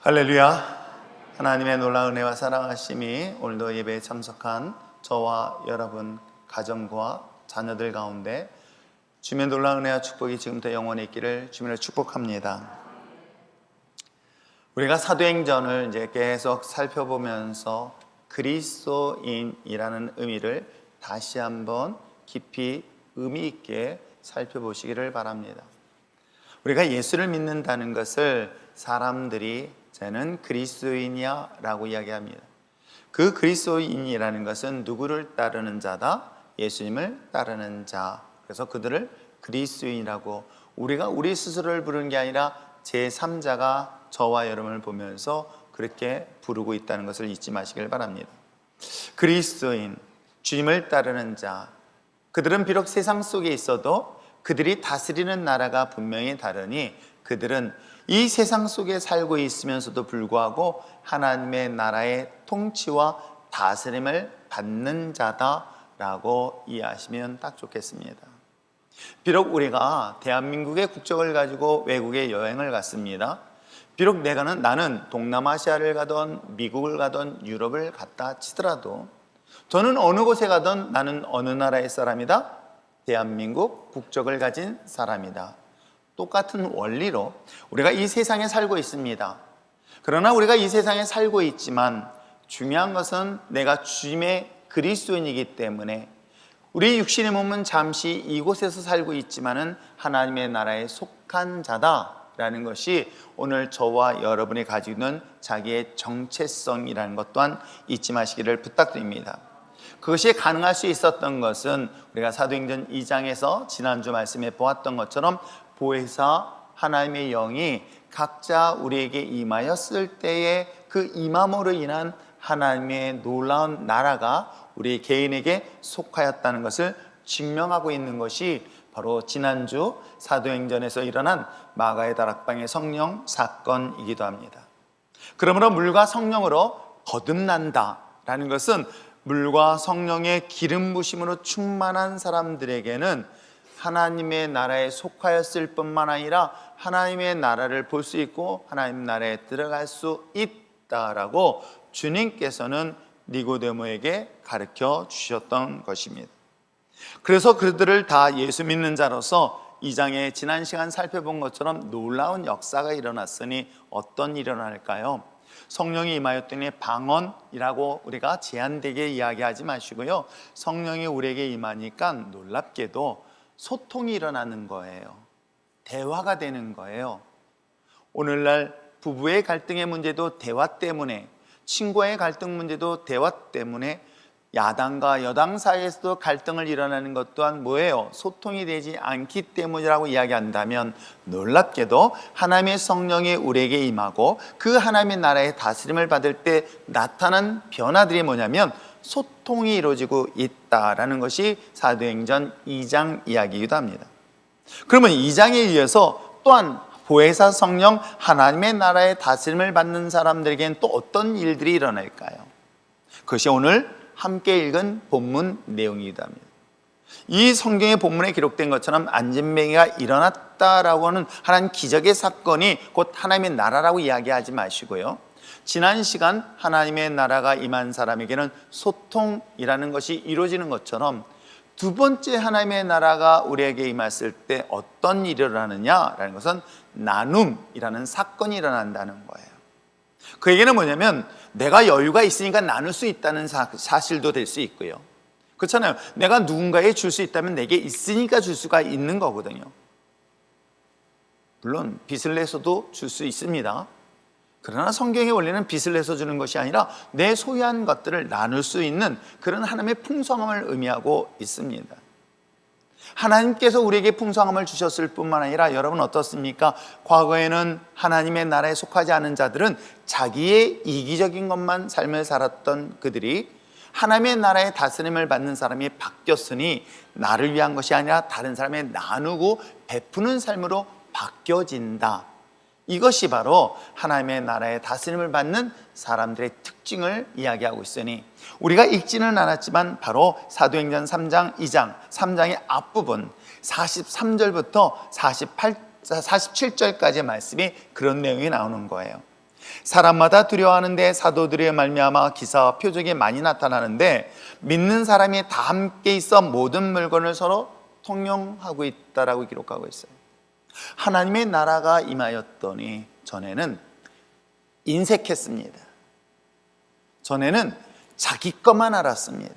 할렐루야. 하나님의 놀라운 은혜와 사랑하심이 오늘도 예배에 참석한 저와 여러분 가정과 자녀들 가운데 주님의 놀라운 은혜와 축복이 지금부터 영원히 있기를 주님을 축복합니다. 우리가 사도행전을 이제 계속 살펴보면서 그리스도인이라는 의미를 다시 한번 깊이 의미 있게 살펴보시기를 바랍니다. 우리가 예수를 믿는다는 것을 사람들이 쟤는 그리스도인이야 라고 이야기합니다. 그 그리스도인이라는 것은 누구를 따르는 자다? 예수님을 따르는 자. 그래서 그들을 그리스도인이라고, 우리가 우리 스스로를 부르는 게 아니라 제3자가 저와 여러분을 보면서 그렇게 부르고 있다는 것을 잊지 마시길 바랍니다. 그리스도인, 주님을 따르는 자, 그들은 비록 세상 속에 있어도 그들이 다스리는 나라가 분명히 다르니 그들은 이 세상 속에 살고 있으면서도 불구하고 하나님의 나라의 통치와 다스림을 받는 자다라고 이해하시면 딱 좋겠습니다. 비록 우리가 대한민국의 국적을 가지고 외국에 여행을 갔습니다. 비록 나는 동남아시아를 가던 미국을 가던 유럽을 갔다 치더라도 저는 어느 곳에 가던 나는 어느 나라의 사람이다? 대한민국 국적을 가진 사람이다. 똑같은 원리로 우리가 이 세상에 살고 있습니다. 그러나 우리가 이 세상에 살고 있지만 중요한 것은 내가 주님의 그리스도인이기 때문에 우리 육신의 몸은 잠시 이곳에서 살고 있지만은 하나님의 나라에 속한 자다라는 것이 오늘 저와 여러분이 가지고 있는 자기의 정체성이라는 것 또한 잊지 마시기를 부탁드립니다. 그것이 가능할 수 있었던 것은 우리가 사도행전 2장에서 지난주 말씀에 보았던 것처럼 보혜사 하나님의 영이 각자 우리에게 임하였을 때에 그 임함으로 인한 하나님의 놀라운 나라가 우리 개인에게 속하였다는 것을 증명하고 있는 것이 바로 지난주 사도행전에서 일어난 마가의 다락방의 성령 사건이기도 합니다. 그러므로 물과 성령으로 거듭난다라는 것은 물과 성령의 기름 부심으로 충만한 사람들에게는 하나님의 나라에 속하였을 뿐만 아니라 하나님의 나라를 볼 수 있고 하나님 나라에 들어갈 수 있다라고 주님께서는 니고데모에게 가르쳐 주셨던 것입니다. 그래서 그들을 다 예수 믿는 자로서 2장에 지난 시간 살펴본 것처럼 놀라운 역사가 일어났으니 어떤 일이 일어날까요? 성령이 임하였더니 방언이라고 우리가 제한되게 이야기하지 마시고요, 성령이 우리에게 임하니까 놀랍게도 소통이 일어나는 거예요. 대화가 되는 거예요. 오늘날 부부의 갈등의 문제도 대화 때문에, 친구와의 갈등 문제도 대화 때문에, 야당과 여당 사이에서도 갈등을 일어나는 것 또한 뭐예요? 소통이 되지 않기 때문이라고 이야기한다면 놀랍게도 하나님의 성령이 우리에게 임하고 그 하나님의 나라의 다스림을 받을 때 나타난 변화들이 뭐냐면 소통이 이루어지고 있다라는 것이 사도행전 2장 이야기이기도 합니다. 그러면 2장에 이어서 또한 보혜사 성령 하나님의 나라의 다스림을 받는 사람들에게는 또 어떤 일들이 일어날까요? 그것이 오늘 함께 읽은 본문 내용이기도 합니다. 이 성경의 본문에 기록된 것처럼 안진뱅이가 일어났다라고 하는 하나님 기적의 사건이 곧 하나님의 나라라고 이야기하지 마시고요, 지난 시간 하나님의 나라가 임한 사람에게는 소통이라는 것이 이루어지는 것처럼 두 번째 하나님의 나라가 우리에게 임했을 때 어떤 일이 일어나느냐라는 것은 나눔이라는 사건이 일어난다는 거예요. 그 얘기는 뭐냐면 내가 여유가 있으니까 나눌 수 있다는 사실도 될 수 있고요, 그렇잖아요. 내가 누군가에게 줄 수 있다면 내게 있으니까 줄 수가 있는 거거든요. 물론 빚을 내서도 줄 수 있습니다. 그러나 성경의 원리는 빚을 내서 주는 것이 아니라 내 소유한 것들을 나눌 수 있는 그런 하나님의 풍성함을 의미하고 있습니다. 하나님께서 우리에게 풍성함을 주셨을 뿐만 아니라 여러분 어떻습니까? 과거에는 하나님의 나라에 속하지 않은 자들은 자기의 이기적인 것만 삶을 살았던 그들이 하나님의 나라의 다스림을 받는 사람이 바뀌었으니 나를 위한 것이 아니라 다른 사람에 나누고 베푸는 삶으로 바뀌어진다. 이것이 바로 하나님의 나라의 다스림을 받는 사람들의 특징을 이야기하고 있으니 우리가 읽지는 않았지만 바로 사도행전 3장 2장 3장의 앞부분 43절부터 47절까지의 말씀이 그런 내용이 나오는 거예요. 사람마다 두려워하는데 사도들의 말미암아 기사와 표적이 많이 나타나는데 믿는 사람이 다 함께 있어 모든 물건을 서로 통용하고 있다라고 기록하고 있어요. 하나님의 나라가 임하였더니 전에는 인색했습니다. 전에는 자기 것만 알았습니다.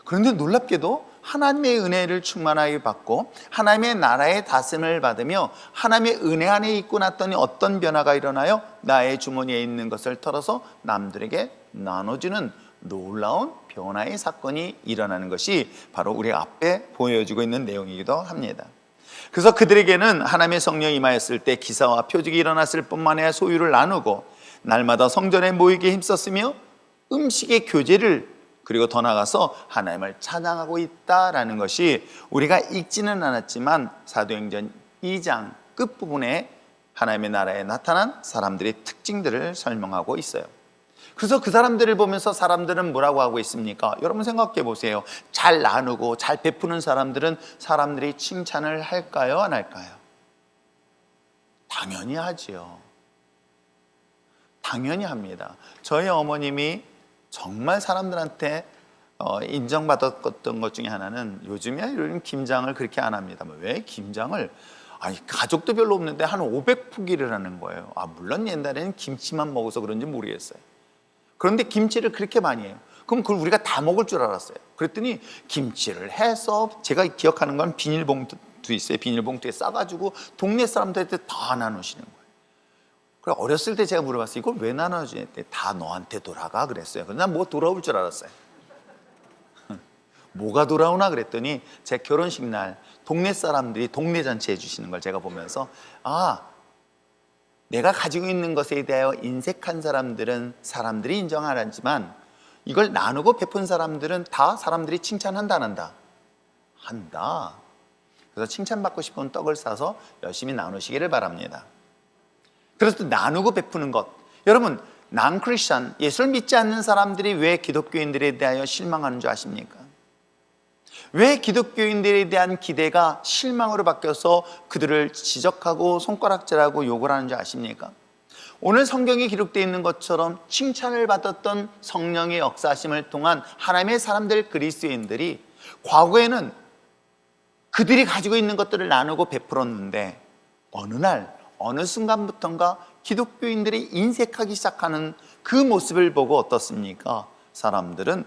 그런데 놀랍게도 하나님의 은혜를 충만하게 받고 하나님의 나라의 다스림을 받으며 하나님의 은혜 안에 있고 났더니 어떤 변화가 일어나요? 나의 주머니에 있는 것을 털어서 남들에게 나눠주는 놀라운 변화의 사건이 일어나는 것이 바로 우리 앞에 보여지고 있는 내용이기도 합니다. 그래서 그들에게는 하나님의 성령이 임하였을 때 기사와 표적이 일어났을 뿐만 아니라 소유를 나누고 날마다 성전에 모이게 힘썼으며 음식의 교제를 그리고 더 나아가서 하나님을 찬양하고 있다라는 것이 우리가 읽지는 않았지만 사도행전 2장 끝부분에 하나님의 나라에 나타난 사람들의 특징들을 설명하고 있어요. 그래서 그 사람들을 보면서 사람들은 뭐라고 하고 있습니까? 여러분 생각해 보세요. 잘 나누고 잘 베푸는 사람들은 사람들이 칭찬을 할까요? 안 할까요? 당연히 하지요. 당연히 합니다. 저희 어머님이 정말 사람들한테 인정받았던 것 중에 하나는 요즘에 이런 김장을 그렇게 안 합니다. 왜 김장을? 아니 가족도 별로 없는데 한 500포기를 하는 거예요. 물론 옛날에는 김치만 먹어서 그런지 모르겠어요. 그런데 김치를 그렇게 많이 해요. 그럼 그걸 우리가 다 먹을 줄 알았어요. 그랬더니 김치를 해서 제가 기억하는 건 비닐봉투 있어요. 비닐봉투에 싸가지고 동네 사람들한테 다 나누시는 거예요. 그래 어렸을 때 제가 물어봤어요. 이걸 왜 나눠주냐? 다 너한테 돌아가 그랬어요. 난 뭐 돌아올 줄 알았어요. 뭐가 돌아오나 그랬더니 제 결혼식 날 동네 사람들이 동네 잔치 해주시는 걸 제가 보면서 내가 가지고 있는 것에 대하여 인색한 사람들은 사람들이 인정 안 하지만 이걸 나누고 베푼 사람들은 다 사람들이 칭찬한다 안 한다? 한다. 그래서 칭찬받고 싶으면 떡을 싸서 열심히 나누시기를 바랍니다. 그래서 나누고 베푸는 것. 여러분, 난크리스천, 예수를 믿지 않는 사람들이 왜 기독교인들에 대하여 실망하는 줄 아십니까? 왜 기독교인들에 대한 기대가 실망으로 바뀌어서 그들을 지적하고 손가락질하고 욕을 하는 줄 아십니까? 오늘 성경에 기록되어 있는 것처럼 칭찬을 받았던 성령의 역사하심을 통한 하나님의 사람들 그리스도인들이 과거에는 그들이 가지고 있는 것들을 나누고 베풀었는데 어느 날 어느 순간부터인가 기독교인들이 인색하기 시작하는 그 모습을 보고 어떻습니까? 사람들은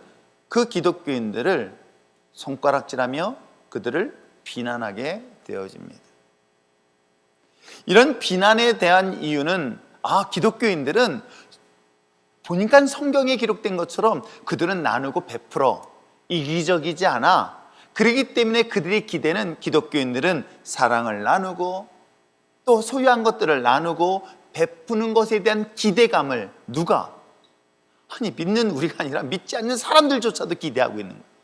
그 기독교인들을 손가락질하며 그들을 비난하게 되어집니다. 이런 비난에 대한 이유는 기독교인들은 보니까 성경에 기록된 것처럼 그들은 나누고 베풀어 이기적이지 않아. 그렇기 때문에 그들의 기대는 기독교인들은 사랑을 나누고 또 소유한 것들을 나누고 베푸는 것에 대한 기대감을 누가? 믿는 우리가 아니라 믿지 않는 사람들조차도 기대하고 있는 거예요.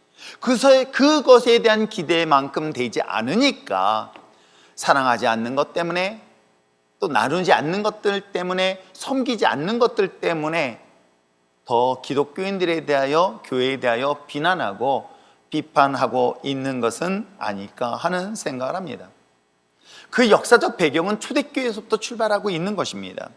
그것에 대한 기대만큼 되지 않으니까 사랑하지 않는 것 때문에 또 나누지 않는 것들 때문에 섬기지 않는 것들 때문에 더 기독교인들에 대하여 교회에 대하여 비난하고 비판하고 있는 것은 아닐까 하는 생각을 합니다. 그 역사적 배경은 초대교회에서부터 출발하고 있는 것입니다.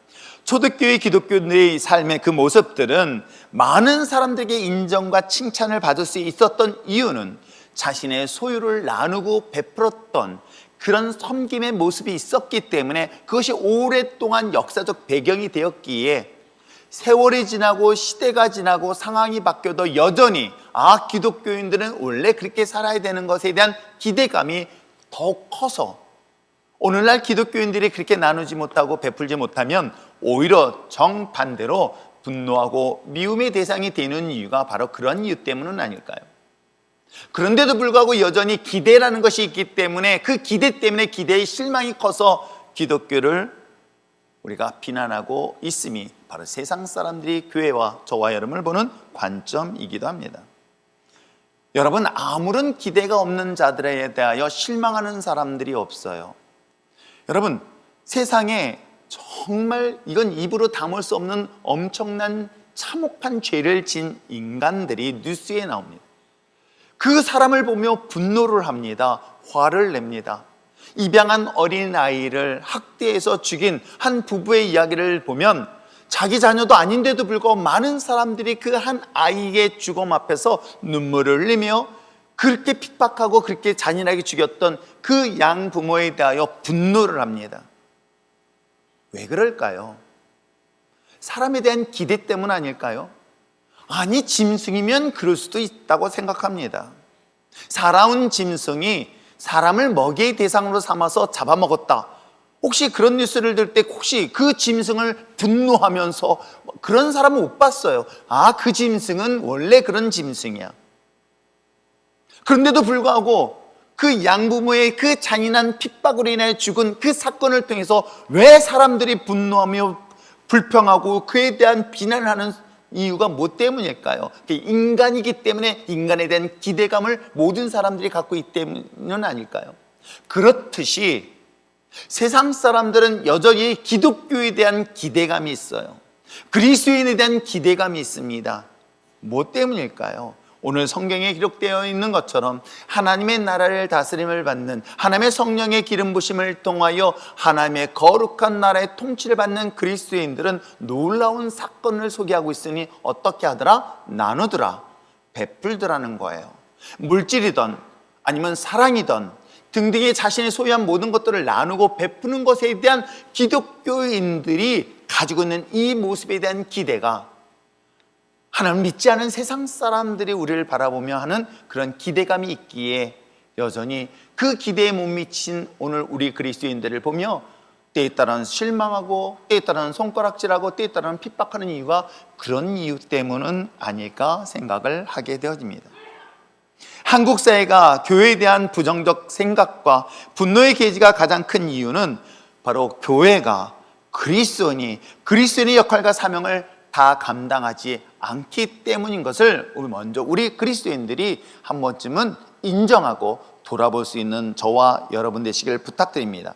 초대교회 기독교인들의 삶의 그 모습들은 많은 사람들에게 인정과 칭찬을 받을 수 있었던 이유는 자신의 소유를 나누고 베풀었던 그런 섬김의 모습이 있었기 때문에 그것이 오랫동안 역사적 배경이 되었기에 세월이 지나고 시대가 지나고 상황이 바뀌어도 여전히 기독교인들은 원래 그렇게 살아야 되는 것에 대한 기대감이 더욱 커서 오늘날 기독교인들이 그렇게 나누지 못하고 베풀지 못하면 오히려 정반대로 분노하고 미움의 대상이 되는 이유가 바로 그런 이유 때문은 아닐까요? 그런데도 불구하고 여전히 기대라는 것이 있기 때문에 그 기대 때문에 기대의 실망이 커서 기독교를 우리가 비난하고 있음이 바로 세상 사람들이 교회와 저와 여러분을 보는 관점이기도 합니다. 여러분, 아무런 기대가 없는 자들에 대하여 실망하는 사람들이 없어요. 여러분, 세상에 정말 이건 입으로 담을 수 없는 엄청난 참혹한 죄를 진 인간들이 뉴스에 나옵니다. 그 사람을 보며 분노를 합니다. 화를 냅니다. 입양한 어린아이를 학대해서 죽인 한 부부의 이야기를 보면 자기 자녀도 아닌데도 불구하고 많은 사람들이 그 한 아이의 죽음 앞에서 눈물을 흘리며 그렇게 핍박하고 그렇게 잔인하게 죽였던 그 양부모에 대하여 분노를 합니다. 왜 그럴까요? 사람에 대한 기대 때문 아닐까요? 아니, 짐승이면 그럴 수도 있다고 생각합니다. 살아온 짐승이 사람을 먹이의 대상으로 삼아서 잡아먹었다. 혹시 그런 뉴스를 들을 때 혹시 그 짐승을 분노하면서 그런 사람은 못 봤어요. 아, 그 짐승은 원래 그런 짐승이야. 그런데도 불구하고 그 양부모의 그 잔인한 핍박으로 인해 죽은 그 사건을 통해서 왜 사람들이 분노하며 불평하고 그에 대한 비난을 하는 이유가 뭐 때문일까요? 인간이기 때문에 인간에 대한 기대감을 모든 사람들이 갖고 있기 때문은 아닐까요? 그렇듯이 세상 사람들은 여전히 기독교에 대한 기대감이 있어요. 그리스도인에 대한 기대감이 있습니다. 뭐 때문일까요? 오늘 성경에 기록되어 있는 것처럼 하나님의 나라를 다스림을 받는 하나님의 성령의 기름 부심을 통하여 하나님의 거룩한 나라의 통치를 받는 그리스도인들은 놀라운 사건을 소개하고 있으니 어떻게 하더라? 나누더라, 베풀더라는 거예요. 물질이든 아니면 사랑이든 등등의 자신이 소유한 모든 것들을 나누고 베푸는 것에 대한 기독교인들이 가지고 있는 이 모습에 대한 기대가 하나님 믿지 않은 세상 사람들이 우리를 바라보며 하는 그런 기대감이 있기에 여전히 그 기대에 못 미친 오늘 우리 그리스도인들을 보며 때에 따라는 실망하고 때에 따라는 손가락질하고 때에 따라는 핍박하는 이유가 그런 이유 때문은 아닐까 생각을 하게 되어집니다. 한국 사회가 교회에 대한 부정적 생각과 분노의 계기가 가장 큰 이유는 바로 교회가 그리스도인의 역할과 사명을 다 감당하지 않기 때문인 것을 먼저 우리 그리스도인들이 한 번쯤은 인정하고 돌아볼 수 있는 저와 여러분 되시길 부탁드립니다.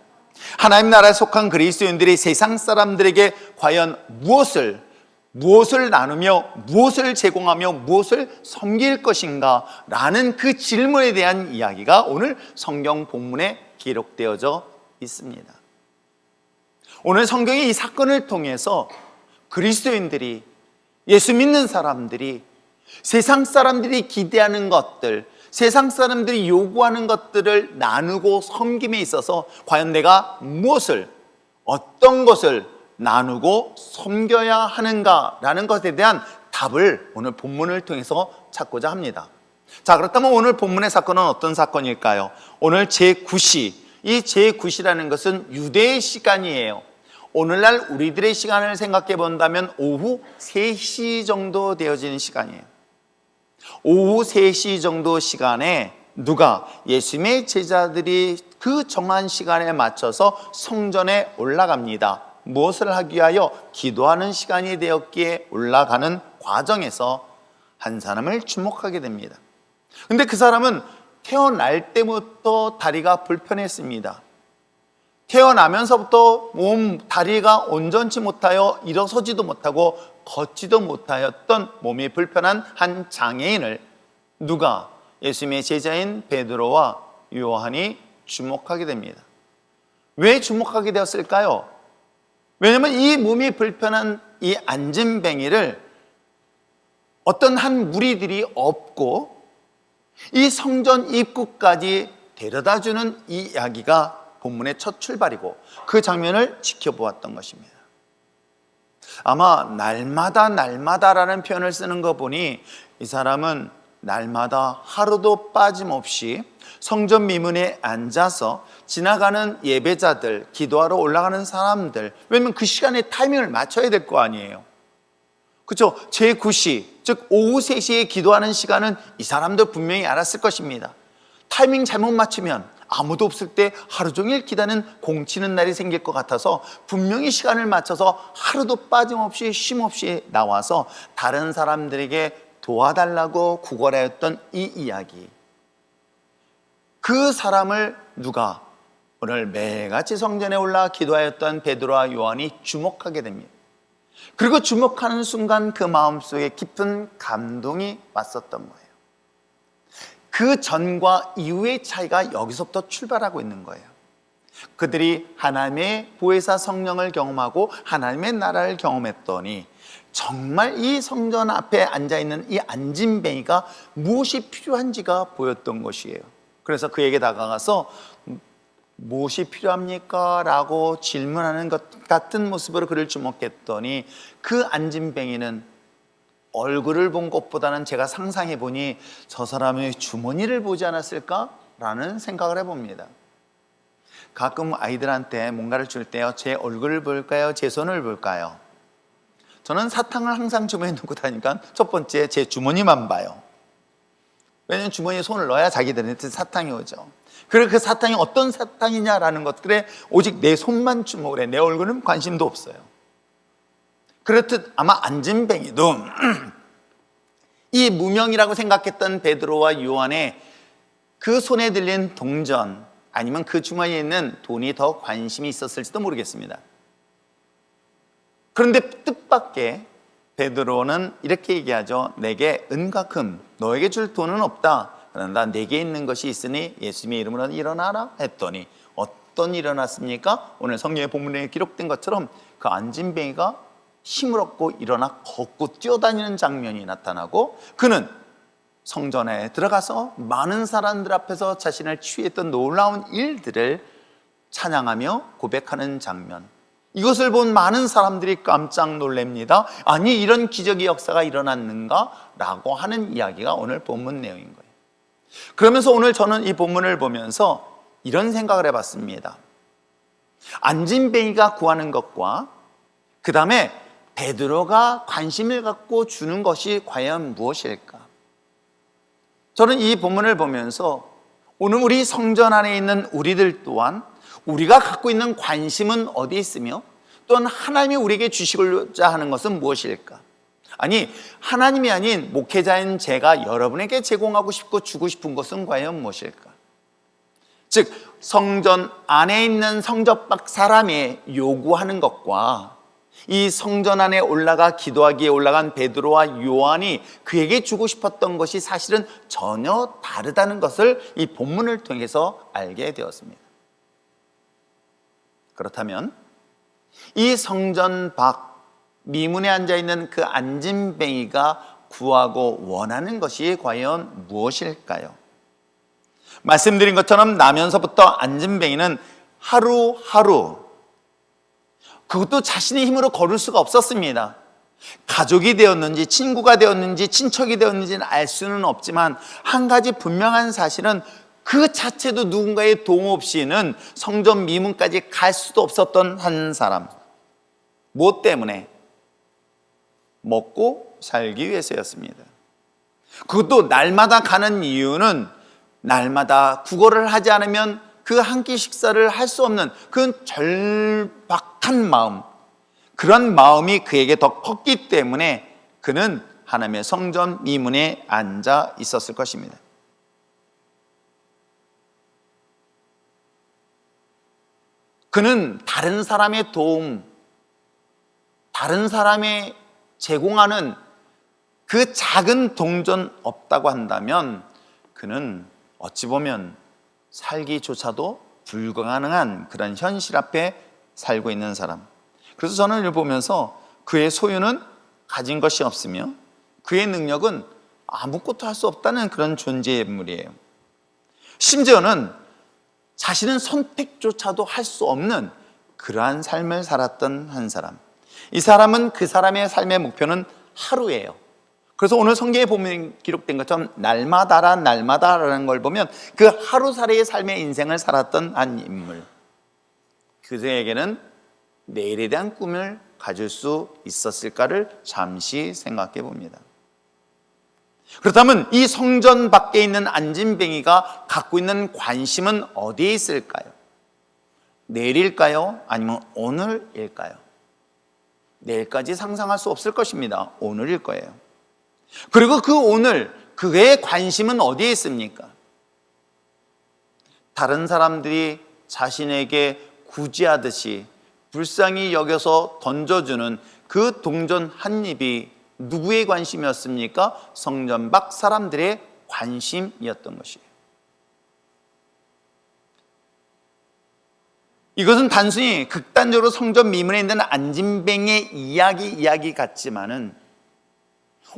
하나님 나라에 속한 그리스도인들이 세상 사람들에게 과연 무엇을 나누며 무엇을 제공하며 무엇을 섬길 것인가 라는 그 질문에 대한 이야기가 오늘 성경 본문에 기록되어져 있습니다. 오늘 성경이 이 사건을 통해서 그리스도인들이, 예수 믿는 사람들이 세상 사람들이 기대하는 것들, 세상 사람들이 요구하는 것들을 나누고 섬김에 있어서 과연 내가 어떤 것을 나누고 섬겨야 하는가라는 것에 대한 답을 오늘 본문을 통해서 찾고자 합니다. 자, 그렇다면 오늘 본문의 사건은 어떤 사건일까요? 오늘 제9시, 이 제9시라는 것은 유대의 시간이에요. 오늘날 우리들의 시간을 생각해 본다면 오후 3시 정도 되어지는 시간이에요. 오후 3시 정도 시간에 누가 예수님의 제자들이 그 정한 시간에 맞춰서 성전에 올라갑니다. 무엇을 하기 위하여? 기도하는 시간이 되었기에 올라가는 과정에서 한 사람을 주목하게 됩니다. 근데 그 사람은 태어날 때부터 다리가 불편했습니다. 태어나면서부터 다리가 온전치 못하여 일어서지도 못하고 걷지도 못하였던 몸이 불편한 한 장애인을 누가? 예수님의 제자인 베드로와 요한이 주목하게 됩니다. 왜 주목하게 되었을까요? 왜냐하면 이 몸이 불편한 이 안진뱅이를 어떤 한 무리들이 업고 이 성전 입구까지 데려다주는 이 이야기가 본문의 첫 출발이고 그 장면을 지켜보았던 것입니다. 아마 날마다라는 표현을 쓰는 거 보니 이 사람은 날마다 하루도 빠짐없이 성전 미문에 앉아서 지나가는 예배자들, 기도하러 올라가는 사람들, 왜냐면 그 시간에 타이밍을 맞춰야 될 거 아니에요. 그렇죠? 제9시, 즉 오후 3시에 기도하는 시간은 이 사람도 분명히 알았을 것입니다. 타이밍 잘못 맞추면 아무도 없을 때 하루 종일 기다는 공치는 날이 생길 것 같아서 분명히 시간을 맞춰서 하루도 빠짐없이 쉼없이 나와서 다른 사람들에게 도와달라고 구걸하였던 이 이야기, 그 사람을 누가? 오늘 매일같이 성전에 올라 기도하였던 베드로와 요한이 주목하게 됩니다. 그리고 주목하는 순간 그 마음속에 깊은 감동이 왔었던 거예요. 그 전과 이후의 차이가 여기서부터 출발하고 있는 거예요. 그들이 하나님의 보혜사 성령을 경험하고 하나님의 나라를 경험했더니 정말 이 성전 앞에 앉아있는 이 안진뱅이가 무엇이 필요한지가 보였던 것이에요. 그래서 그에게 다가가서 무엇이 필요합니까? 라고 질문하는 것 같은 모습으로 그를 주목했더니 그 안진뱅이는 얼굴을 본 것보다는 제가 상상해 보니 저 사람의 주머니를 보지 않았을까? 라는 생각을 해봅니다. 가끔 아이들한테 뭔가를 줄 때요, 제 얼굴을 볼까요? 제 손을 볼까요? 저는 사탕을 항상 주머니에 넣고 다니까 첫 번째 제 주머니만 봐요. 왜냐하면 주머니에 손을 넣어야 자기들한테 사탕이 오죠. 그리고 그 사탕이 어떤 사탕이냐라는 것들에 오직 내 손만 주목을 해. 내 얼굴은 관심도 없어요. 그렇듯 아마 안진뱅이도 이 무명이라고 생각했던 베드로와 요한의 그 손에 들린 동전 아니면 그 주머니에 있는 돈이 더 관심이 있었을지도 모르겠습니다. 그런데 뜻밖의 베드로는 이렇게 얘기하죠. 내게 은과 금, 너에게 줄 돈은 없다. 그러나 내게 있는 것이 있으니 예수님의 이름으로 일어나라 했더니 어떤 일어났습니까? 오늘 성경의 본문에 기록된 것처럼 그 안진뱅이가 힘을 얻고 일어나 걷고 뛰어다니는 장면이 나타나고 그는 성전에 들어가서 많은 사람들 앞에서 자신을 치유했던 놀라운 일들을 찬양하며 고백하는 장면. 이것을 본 많은 사람들이 깜짝 놀랍니다. 아니, 이런 기적의 역사가 일어났는가? 라고 하는 이야기가 오늘 본문 내용인 거예요. 그러면서 오늘 저는 이 본문을 보면서 이런 생각을 해봤습니다. 안진뱅이가 구하는 것과 그 다음에 베드로가 관심을 갖고 주는 것이 과연 무엇일까? 저는 이 본문을 보면서 오늘 우리 성전 안에 있는 우리들 또한 우리가 갖고 있는 관심은 어디에 있으며 또한 하나님이 우리에게 주시고자 하는 것은 무엇일까? 아니, 하나님이 아닌 목회자인 제가 여러분에게 제공하고 싶고 주고 싶은 것은 과연 무엇일까? 즉, 성전 안에 있는 성전 밖 사람이 요구하는 것과 이 성전 안에 올라가 기도하기에 올라간 베드로와 요한이 그에게 주고 싶었던 것이 사실은 전혀 다르다는 것을 이 본문을 통해서 알게 되었습니다. 그렇다면 이 성전 밖 미문에 앉아있는 그 안진뱅이가 구하고 원하는 것이 과연 무엇일까요? 말씀드린 것처럼 나면서부터 안진뱅이는 하루하루, 그것도 자신의 힘으로 걸을 수가 없었습니다. 가족이 되었는지 친구가 되었는지 친척이 되었는지는 알 수는 없지만 한 가지 분명한 사실은 그 자체도 누군가의 도움 없이는 성전 미문까지 갈 수도 없었던 한 사람. 무엇 때문에? 먹고 살기 위해서였습니다. 그것도 날마다 가는 이유는 날마다 구걸을 하지 않으면 그 한 끼 식사를 할 수 없는 그 절박한 마음, 그런 마음이 그에게 더 컸기 때문에 그는 하나님의 성전 미문에 앉아 있었을 것입니다. 그는 다른 사람의 도움, 다른 사람의 제공하는 그 작은 동전 없다고 한다면 그는 어찌 보면 살기조차도 불가능한 그런 현실 앞에 살고 있는 사람. 그래서 저는 이를 보면서 그의 소유는 가진 것이 없으며 그의 능력은 아무것도 할 수 없다는 그런 존재의 인물이에요. 심지어는 자신은 선택조차도 할 수 없는 그러한 삶을 살았던 한 사람. 이 사람은 그 사람의 삶의 목표는 하루예요. 그래서 오늘 성경에 보면 기록된 것처럼 날마다라는 걸 보면 그 하루살이의 삶의 인생을 살았던 한 인물. 그들에게는 내일에 대한 꿈을 가질 수 있었을까를 잠시 생각해 봅니다. 그렇다면 이 성전 밖에 있는 안진뱅이가 갖고 있는 관심은 어디에 있을까요? 내일일까요? 아니면 오늘일까요? 내일까지 상상할 수 없을 것입니다. 오늘일 거예요. 그리고 그 오늘, 그의 관심은 어디에 있습니까? 다른 사람들이 자신에게 구제하듯이 불쌍히 여겨서 던져주는 그 동전 한 입이 누구의 관심이었습니까? 성전 밖 사람들의 관심이었던 것이에요. 이것은 단순히 극단적으로 성전 미문에 있는 안진뱅이의 이야기 같지만은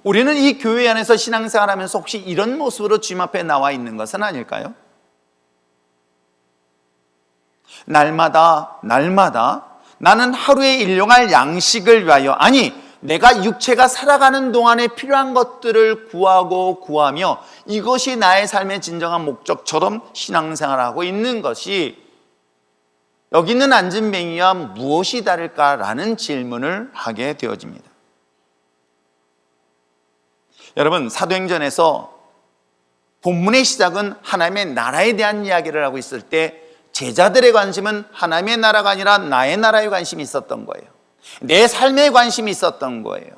우리는 이 교회 안에서 신앙생활하면서 혹시 이런 모습으로 주님 앞에 나와 있는 것은 아닐까요? 날마다 나는 하루에 일용할 양식을 위하여, 아니 내가 육체가 살아가는 동안에 필요한 것들을 구하며 이것이 나의 삶의 진정한 목적처럼 신앙생활하고 있는 것이 여기 있는 안진뱅이와 무엇이 다를까라는 질문을 하게 되어집니다. 여러분, 사도행전에서 본문의 시작은 하나님의 나라에 대한 이야기를 하고 있을 때 제자들의 관심은 하나님의 나라가 아니라 나의 나라에 관심이 있었던 거예요. 내 삶에 관심이 있었던 거예요.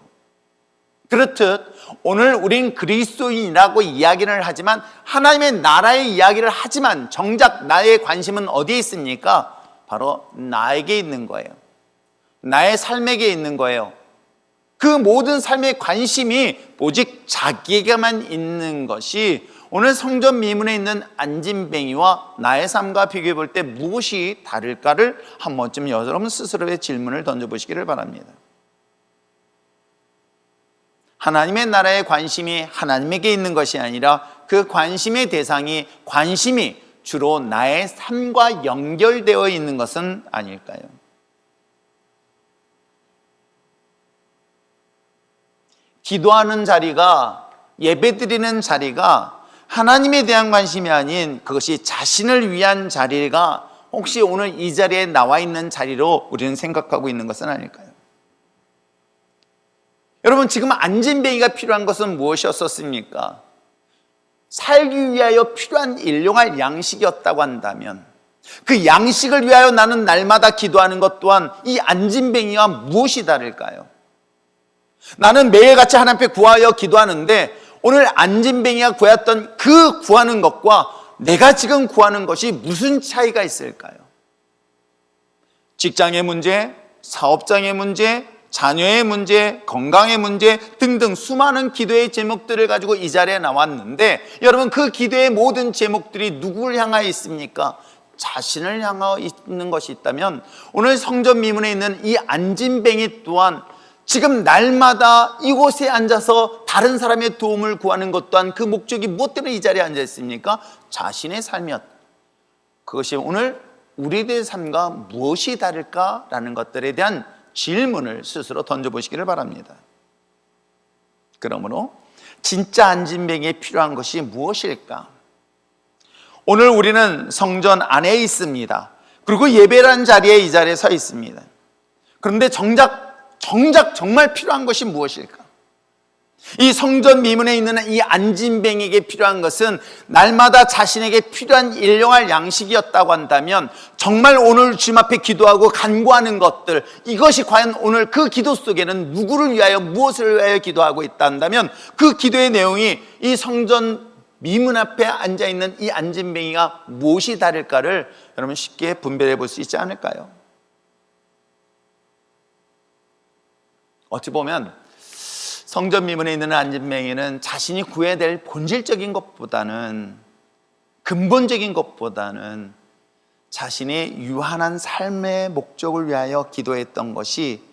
그렇듯 오늘 우린 그리스도인이라고 이야기를 하지만 하나님의 나라의 이야기를 하지만 정작 나의 관심은 어디에 있습니까? 바로 나에게 있는 거예요. 나의 삶에게 있는 거예요. 그 모든 삶의 관심이 오직 자기에게만 있는 것이 오늘 성전 미문에 있는 안진뱅이와 나의 삶과 비교해 볼 때 무엇이 다를까를 한 번쯤 여러분 스스로의 질문을 던져보시기를 바랍니다. 하나님의 나라의 관심이 하나님에게 있는 것이 아니라 그 관심의 대상이 관심이 주로 나의 삶과 연결되어 있는 것은 아닐까요? 기도하는 자리가, 예배드리는 자리가 하나님에 대한 관심이 아닌 그것이 자신을 위한 자리가 혹시 오늘 이 자리에 나와 있는 자리로 우리는 생각하고 있는 것은 아닐까요? 여러분, 지금 안진뱅이가 필요한 것은 무엇이었습니까? 살기 위하여 필요한 일용할 양식이었다고 한다면 그 양식을 위하여 나는 날마다 기도하는 것 또한 이 안진뱅이와 무엇이 다를까요? 나는 매일같이 하나님 앞에 구하여 기도하는데 오늘 안진뱅이가 구했던 그 구하는 것과 내가 지금 구하는 것이 무슨 차이가 있을까요? 직장의 문제, 사업장의 문제, 자녀의 문제, 건강의 문제 등등 수많은 기도의 제목들을 가지고 이 자리에 나왔는데 여러분, 그 기도의 모든 제목들이 누구를 향하여 있습니까? 자신을 향하여 있는 것이 있다면 오늘 성전 미문에 있는 이 안진뱅이 또한 지금 날마다 이곳에 앉아서 다른 사람의 도움을 구하는 것 또한 그 목적이 무엇 때문에 이 자리에 앉아 있습니까? 자신의 삶이었다. 그것이 오늘 우리들의 삶과 무엇이 다를까라는 것들에 대한 질문을 스스로 던져보시기를 바랍니다. 그러므로 진짜 안진뱅이에 필요한 것이 무엇일까? 오늘 우리는 성전 안에 있습니다. 그리고 예배라는 자리에 이 자리에 서 있습니다. 그런데 정작 정말 필요한 것이 무엇일까? 이 성전 미문에 있는 이 안진뱅이에게 필요한 것은 날마다 자신에게 필요한 일용할 양식이었다고 한다면 정말 오늘 주님 앞에 기도하고 간구하는 것들, 이것이 과연 오늘 그 기도 속에는 누구를 위하여 무엇을 위하여 기도하고 있다 한다면 그 기도의 내용이 이 성전 미문 앞에 앉아있는 이 안진뱅이가 무엇이 다를까를 여러분 쉽게 분별해 볼 수 있지 않을까요? 어찌 보면 성전 미문에 있는 안진뱅이는 자신이 구해야 될 본질적인 것보다는, 근본적인 것보다는 자신의 유한한 삶의 목적을 위하여 기도했던 것이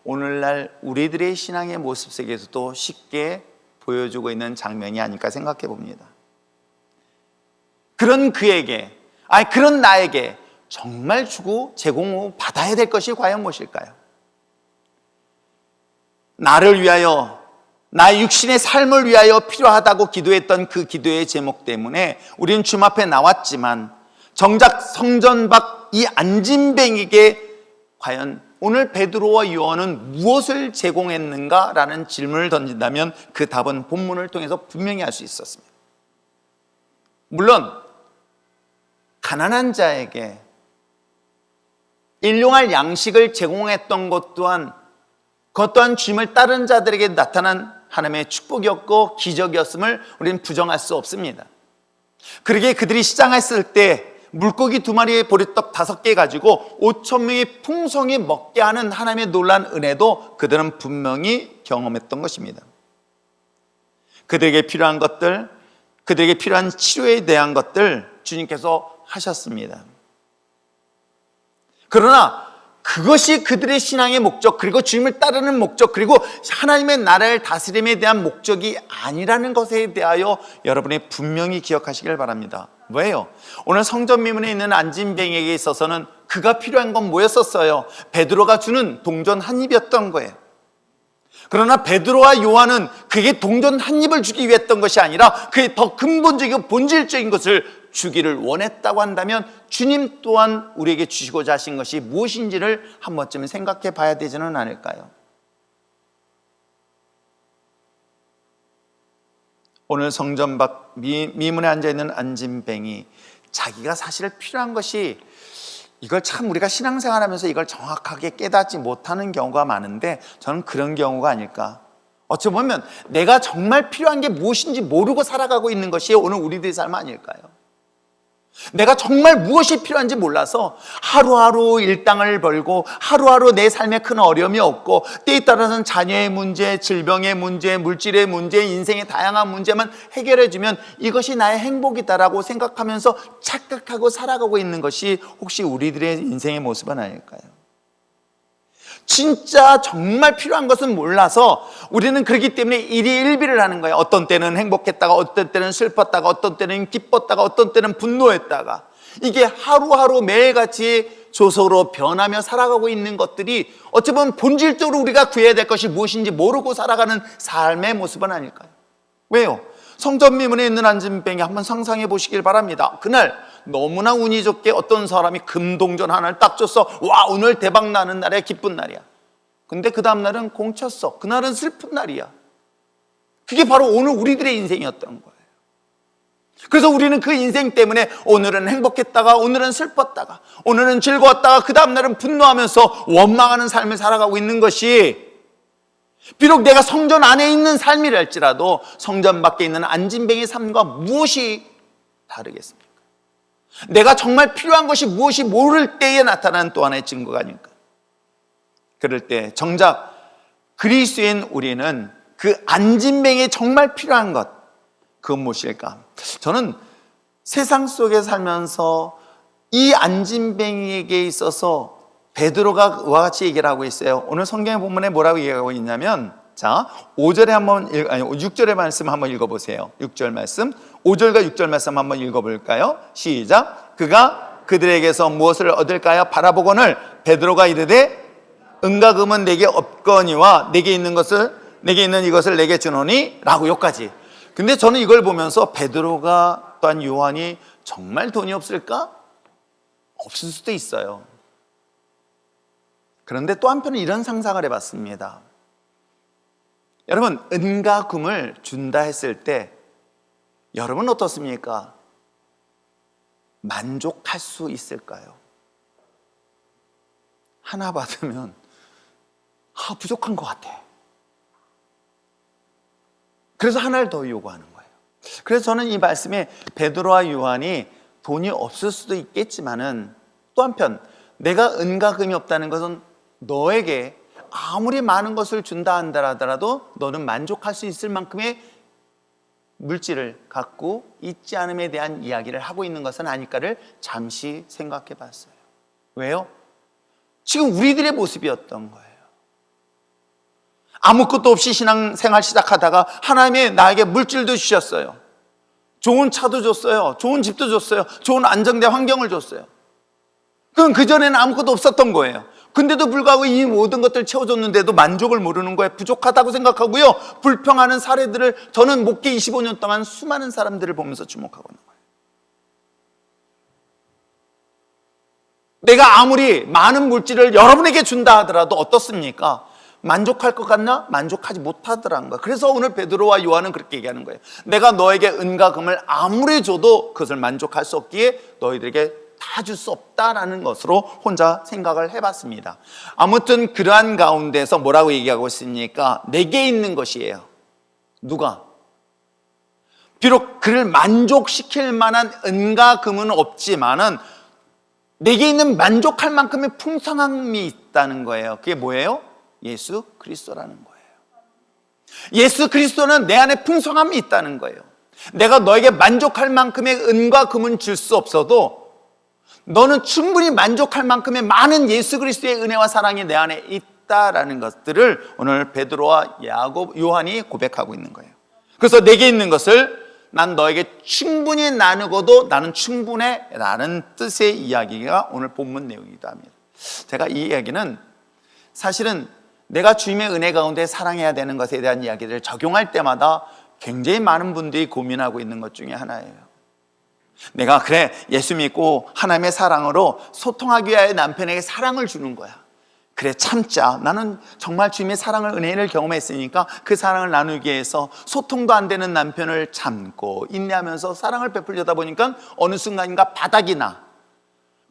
오늘날 우리들의 신앙의 모습 속에서도 쉽게 보여주고 있는 장면이 아닐까 생각해 봅니다. 그런 그에게, 그런 나에게 정말 주고 제공 받아야 될 것이 과연 무엇일까요? 나를 위하여, 나의 육신의 삶을 위하여 필요하다고 기도했던 그 기도의 제목 때문에 우리는 주님 앞에 나왔지만 정작 성전 밖 이 안진뱅이에게 과연 오늘 베드로와 요한은 무엇을 제공했는가라는 질문을 던진다면 그 답은 본문을 통해서 분명히 알 수 있었습니다. 물론 가난한 자에게 일용할 양식을 제공했던 것 또한 그것 또한 주님을 따른 자들에게 나타난 하나님의 축복이었고 기적이었음을 우리는 부정할 수 없습니다. 그러기에 그들이 시장했을 때 물고기 2마리의 보리떡 5개 가지고 5,000명의 풍성히 먹게 하는 하나님의 놀라운 은혜도 그들은 분명히 경험했던 것입니다. 그들에게 필요한 것들, 그들에게 필요한 치료에 대한 것들 주님께서 하셨습니다. 그러나 그것이 그들의 신앙의 목적, 그리고 주님을 따르는 목적, 그리고 하나님의 나라를 다스림에 대한 목적이 아니라는 것에 대하여 여러분이 분명히 기억하시길 바랍니다. 왜요? 오늘 성전 미문에 있는 안진뱅이에게 있어서는 그가 필요한 건 뭐였었어요? 베드로가 주는 동전 한 입이었던 거예요. 그러나 베드로와 요한은 그게 동전 한 입을 주기 위했던 것이 아니라 그의 더 근본적이고 본질적인 것을 주기를 원했다고 한다면 주님 또한 우리에게 주시고자 하신 것이 무엇인지를 한 번쯤 생각해 봐야 되지는 않을까요? 오늘 성전 밖 미문에 앉아있는 안진뱅이, 자기가 사실 필요한 것이, 이걸 참 우리가 신앙생활하면서 이걸 정확하게 깨닫지 못하는 경우가 많은데 저는 그런 경우가 아닐까. 어찌 보면 내가 정말 필요한 게 무엇인지 모르고 살아가고 있는 것이 오늘 우리들의 삶 아닐까요? 내가 정말 무엇이 필요한지 몰라서 하루하루 일당을 벌고 하루하루 내 삶에 큰 어려움이 없고 때에 따라서는 자녀의 문제, 질병의 문제, 물질의 문제, 인생의 다양한 문제만 해결해주면 이것이 나의 행복이다라고 생각하면서 착각하고 살아가고 있는 것이 혹시 우리들의 인생의 모습은 아닐까요? 진짜 정말 필요한 것은 몰라서 우리는 그렇기 때문에 일희일비를 하는 거예요. 어떤 때는 행복했다가 어떤 때는 슬펐다가 어떤 때는 기뻤다가 어떤 때는 분노했다가, 이게 하루하루 매일같이 조소로 변하며 살아가고 있는 것들이 어찌 보면 본질적으로 우리가 구해야 될 것이 무엇인지 모르고 살아가는 삶의 모습은 아닐까요? 왜요? 성전 미문에 있는 안진뱅이 한번 상상해 보시길 바랍니다. 그날 너무나 운이 좋게 어떤 사람이 금동전 하나를 딱 줬어. 와, 오늘 대박 나는 날이야, 기쁜 날이야. 근데 그 다음 날은 공쳤어. 그날은 슬픈 날이야. 그게 바로 오늘 우리들의 인생이었던 거예요. 그래서 우리는 그 인생 때문에 오늘은 행복했다가 오늘은 슬펐다가 오늘은 즐거웠다가 그 다음 날은 분노하면서 원망하는 삶을 살아가고 있는 것이, 비록 내가 성전 안에 있는 삶이랄지라도 성전 밖에 있는 안진뱅이의 삶과 무엇이 다르겠습니까? 내가 정말 필요한 것이 무엇이 모를 때에 나타나는 또 하나의 증거가 아닐까. 그럴 때 정작 그리스도인 우리는 그 안진뱅이에 정말 필요한 것, 그건 무엇일까? 저는 세상 속에 살면서 이 안진뱅이에게 있어서 베드로가 이와 같이 얘기를 하고 있어요. 오늘 성경의 본문에 뭐라고 얘기하고 있냐면, 자, 5절에 한번 6절의 말씀 한번 읽어보세요. 6절 말씀, 5절과 6절 말씀 한번 읽어볼까요? 시작. 그가 그들에게서 무엇을 얻을까요? 바라보거늘 베드로가 이르되 은과 금은 내게 없거니와 내게 있는 이것을 내게 주노니 라고 여기까지. 근데 저는 이걸 보면서 베드로가 또한 요한이 정말 돈이 없을까? 없을 수도 있어요. 그런데 또 한편은 이런 상상을 해봤습니다. 여러분, 은과 금을 준다 했을 때 여러분 어떻습니까? 만족할 수 있을까요? 하나 받으면 부족한 것 같아. 그래서 하나를 더 요구하는 거예요. 그래서 저는 이 말씀에 베드로와 요한이 돈이 없을 수도 있겠지만은 또 한편 내가 은과 금이 없다는 것은 너에게 아무리 많은 것을 준다 한다라도 너는 만족할 수 있을 만큼의 물질을 갖고 있지 않음에 대한 이야기를 하고 있는 것은 아닐까를 잠시 생각해 봤어요. 왜요? 지금 우리들의 모습이었던 거예요. 아무것도 없이 신앙생활 시작하다가 하나님이 나에게 물질도 주셨어요. 좋은 차도 줬어요. 좋은 집도 줬어요. 좋은 안정된 환경을 줬어요. 그건 그전에는 아무것도 없었던 거예요. 근데도 불구하고 이 모든 것들을 채워줬는데도 만족을 모르는 거예요. 부족하다고 생각하고요, 불평하는 사례들을 저는 목회 25년 동안 수많은 사람들을 보면서 주목하고 있는 거예요. 내가 아무리 많은 물질을 여러분에게 준다 하더라도 어떻습니까? 만족할 것 같나? 만족하지 못하더라는 거예요. 그래서 오늘 베드로와 요한은 그렇게 얘기하는 거예요. 내가 너에게 은과 금을 아무리 줘도 그것을 만족할 수 없기에 너희들에게 다 줄 수 없다라는 것으로 혼자 생각을 해봤습니다. 아무튼 그러한 가운데서 뭐라고 얘기하고 있습니까? 내게 있는 것이에요. 누가? 비록 그를 만족시킬 만한 은과 금은 없지만은 내게 있는 만족할 만큼의 풍성함이 있다는 거예요. 그게 뭐예요? 예수 그리스도라는 거예요. 예수 그리스도는 내 안에 풍성함이 있다는 거예요. 내가 너에게 만족할 만큼의 은과 금은 줄 수 없어도 너는 충분히 만족할 만큼의 많은 예수 그리스도의 은혜와 사랑이 내 안에 있다라는 것들을 오늘 베드로와 야곱, 요한이 고백하고 있는 거예요. 그래서 내게 있는 것을 난 너에게 충분히 나누고도 나는 충분해 라는 뜻의 이야기가 오늘 본문 내용이기도 합니다. 제가 이 이야기는 사실은 내가 주님의 은혜 가운데 사랑해야 되는 것에 대한 이야기를 적용할 때마다 굉장히 많은 분들이 고민하고 있는 것 중에 하나예요. 내가 그래 예수 믿고 하나님의 사랑으로 소통하기 위하여 남편에게 사랑을 주는 거야. 그래 참자. 나는 정말 주님의 사랑을 은혜를 경험했으니까 그 사랑을 나누기 위해서 소통도 안 되는 남편을 참고 인내하면서 사랑을 베풀려다 보니까 어느 순간인가 바닥이 나.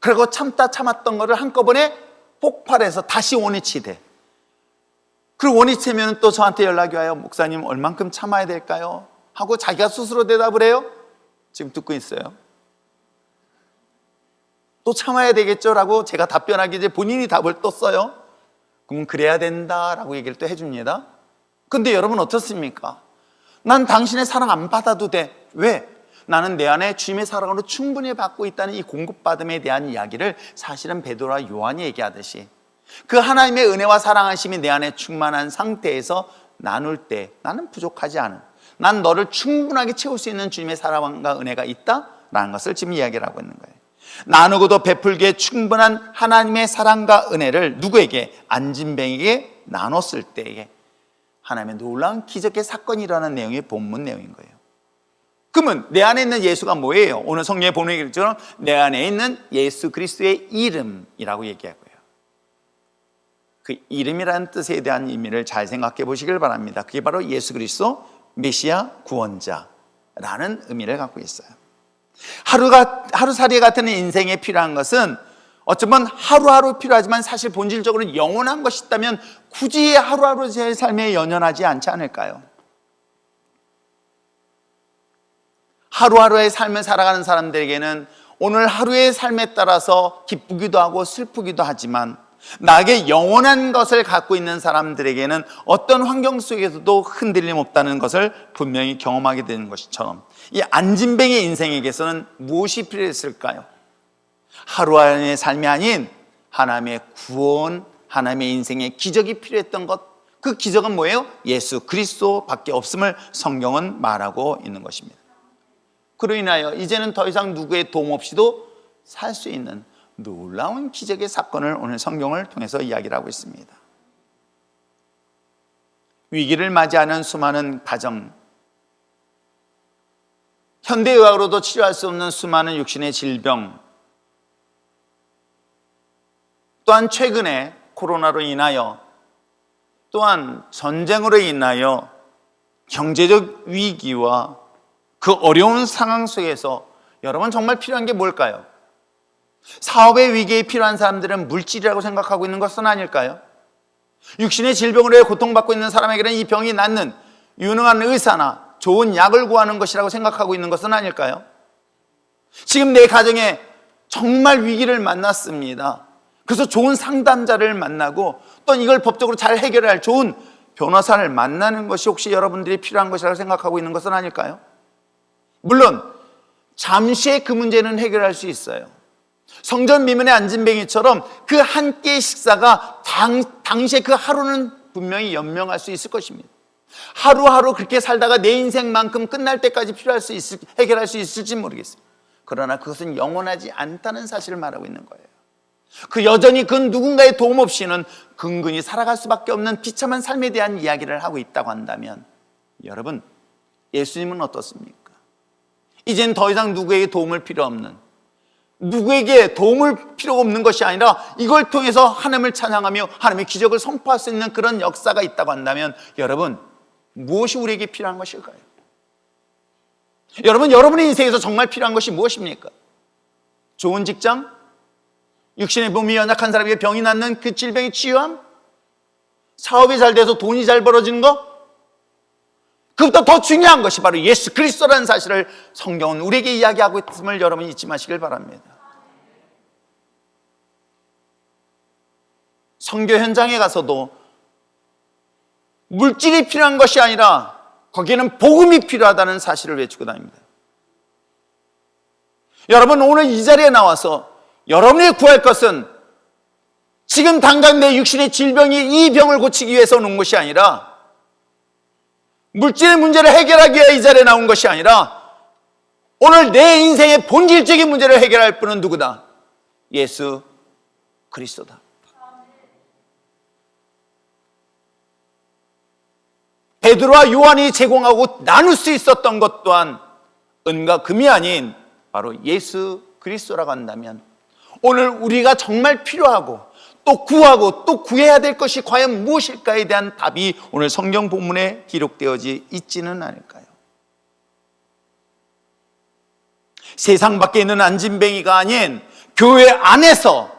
그리고 참았던 거를 한꺼번에 폭발해서 다시 원위치 돼. 그리고 원위치면 또 저한테 연락이 와요. 목사님 얼만큼 참아야 될까요? 하고 자기가 스스로 대답을 해요. 지금 듣고 있어요. 또 참아야 되겠죠? 라고 제가 답변하기 이제 본인이 답을 또 써요. 그럼 그래야 된다라고 얘기를 또 해줍니다. 근데 여러분 어떻습니까? 난 당신의 사랑 안 받아도 돼. 왜? 나는 내 안에 주님의 사랑으로 충분히 받고 있다는 이 공급받음에 대한 이야기를 사실은 베드로와 요한이 얘기하듯이 그 하나님의 은혜와 사랑하심이 내 안에 충만한 상태에서 나눌 때 나는 부족하지 않은, 난 너를 충분하게 채울 수 있는 주님의 사랑과 은혜가 있다라는 것을 지금 이야기를 하고 있는 거예요. 나누고도 베풀기에 충분한 하나님의 사랑과 은혜를 누구에게? 안진뱅에게 나눴을 때에 하나님의 놀라운 기적의 사건이 일어나는 내용이 본문 내용인 거예요. 그러면 내 안에 있는 예수가 뭐예요? 오늘 성경에 보는 것처럼 내 안에 있는 예수 그리스도의 이름이라고 얘기하고요. 그 이름이라는 뜻에 대한 의미를 잘 생각해 보시길 바랍니다. 그게 바로 예수 그리스도 메시아 구원자라는 의미를 갖고 있어요. 하루살이 같은 인생에 필요한 것은 어쩌면 하루하루 필요하지만 사실 본질적으로 영원한 것이 있다면 굳이 하루하루 제 삶에 연연하지 않지 않을까요? 하루하루의 삶을 살아가는 사람들에게는 오늘 하루의 삶에 따라서 기쁘기도 하고 슬프기도 하지만 나에게 영원한 것을 갖고 있는 사람들에게는 어떤 환경 속에서도 흔들림 없다는 것을 분명히 경험하게 되는 것처럼 이 안진뱅의 인생에게서는 무엇이 필요했을까요? 하루하루의 삶이 아닌 하나님의 구원, 하나님의 인생의 기적이 필요했던 것, 그 기적은 뭐예요? 예수 그리스도밖에 없음을 성경은 말하고 있는 것입니다. 그로 인하여 이제는 더 이상 누구의 도움 없이도 살 수 있는 놀라운 기적의 사건을 오늘 성경을 통해서 이야기를 하고 있습니다. 위기를 맞이하는 수많은 가정, 현대의학으로도 치료할 수 없는 수많은 육신의 질병, 또한 최근에 코로나로 인하여, 또한 전쟁으로 인하여 경제적 위기와 그 어려운 상황 속에서 여러분 정말 필요한 게 뭘까요? 사업의 위기에 필요한 사람들은 물질이라고 생각하고 있는 것은 아닐까요? 육신의 질병으로 고통받고 있는 사람에게는 이 병이 낫는 유능한 의사나 좋은 약을 구하는 것이라고 생각하고 있는 것은 아닐까요? 지금 내 가정에 정말 위기를 만났습니다. 그래서 좋은 상담자를 만나고 또 이걸 법적으로 잘 해결할 좋은 변호사를 만나는 것이 혹시 여러분들이 필요한 것이라고 생각하고 있는 것은 아닐까요? 물론 잠시의 그 문제는 해결할 수 있어요. 성전 미문의 안진뱅이처럼 그 한 끼의 식사가 당시에 그 하루는 분명히 연명할 수 있을 것입니다. 하루하루 그렇게 살다가 내 인생만큼 끝날 때까지 해결할 수 있을지 모르겠어요. 그러나 그것은 영원하지 않다는 사실을 말하고 있는 거예요. 그 여전히 그 누군가의 도움 없이는 근근히 살아갈 수밖에 없는 비참한 삶에 대한 이야기를 하고 있다고 한다면 여러분, 예수님은 어떻습니까? 이젠 더 이상 누구에게 도움을 필요 없는, 누구에게 도움을 필요가 없는 것이 아니라 이걸 통해서 하나님을 찬양하며 하나님의 기적을 선포할 수 있는 그런 역사가 있다고 한다면 여러분, 무엇이 우리에게 필요한 것일까요? 여러분, 여러분의 인생에서 정말 필요한 것이 무엇입니까? 좋은 직장? 육신의 몸이 연약한 사람에게 병이 낫는 그 질병의 치유함? 사업이 잘 돼서 돈이 잘 벌어지는 거? 그보다 더 중요한 것이 바로 예수 그리스도라는 사실을 성경은 우리에게 이야기하고 있음을 여러분이 잊지 마시길 바랍니다. 선교 현장에 가서도 물질이 필요한 것이 아니라 거기에는 복음이 필요하다는 사실을 외치고 다닙니다. 여러분, 오늘 이 자리에 나와서 여러분이 구할 것은 지금 당장 내 육신의 질병이 이 병을 고치기 위해서 오는 것이 아니라, 물질의 문제를 해결하기 위해 이 자리에 나온 것이 아니라, 오늘 내 인생의 본질적인 문제를 해결할 분은 누구다? 예수 그리스도다. 베드로와 요한이 제공하고 나눌 수 있었던 것 또한 은과 금이 아닌 바로 예수 그리스도라고 한다면, 오늘 우리가 정말 필요하고 또 구하고 또 구해야 될 것이 과연 무엇일까에 대한 답이 오늘 성경 본문에 기록되어져 있지는 않을까요? 세상 밖에 있는 안진뱅이가 아닌 교회 안에서,